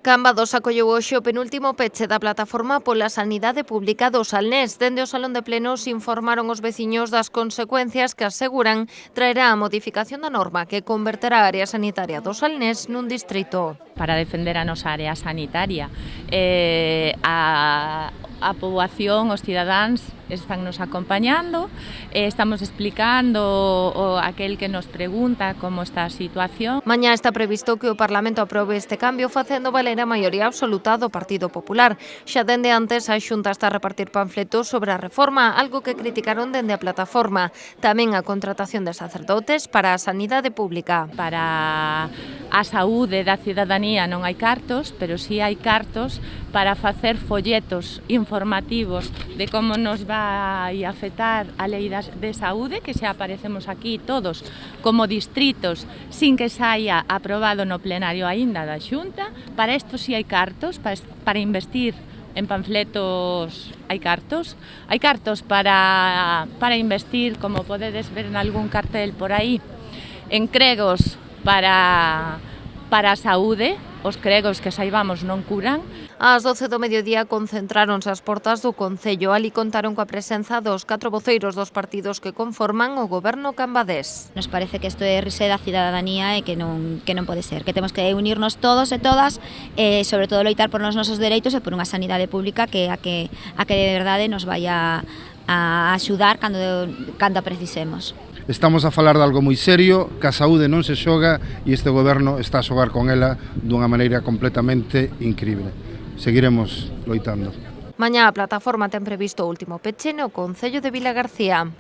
Cambados acolleu hoxe o penúltimo peche da plataforma pola sanidade pública do Salnés. Dende o Salón de Plenos informaron os veciños das consecuencias que aseguran traerá a modificación da norma que converterá a área sanitaria do Salnés nun distrito. Para defender a nosa área sanitaria, a poboación, os cidadáns están nos acompañando, estamos explicando aquel que nos pregunta como está a situación. Mañá está previsto que o Parlamento aprobe este cambio facendo valer a maioría absoluta do Partido Popular. Xa dende antes a Xunta está a repartir panfletos sobre a reforma, algo que criticaron dende a plataforma. Tamén a contratación de sacerdotes para a sanidade pública. Para a saúde da cidadanía non hai cartos, pero sí hai cartos para facer folletos informativos de como nos vai a afectar a lei de saúde, que xa aparecemos aquí todos como distritos sin que saia aprobado no plenario aínda da Xunta. Para isto sí hai cartos, para investir en panfletos hai cartos para investir, como podedes ver en algún cartel por aí, en cregos para a saúde. Os cregos que saibamos non curan. Ás 12 do mediodía concentráronse as portas do Concello. Ali contaron coa presenza dos 4 voceiros dos partidos que conforman o goberno cambadés. Nos parece que isto é rise da cidadanía e que non pode ser, que temos que unirnos todos e todas, sobre todo loitar por os nosos dereitos e por unha sanidade pública que de verdade nos vai a axudar cando precisemos. Estamos a falar de algo moi serio, que a saúde non se xoga e este goberno está a xogar con ela dunha maneira completamente incrible. Seguiremos loitando. Mañá a plataforma ten previsto o último peche no Concello de Vilagarcía.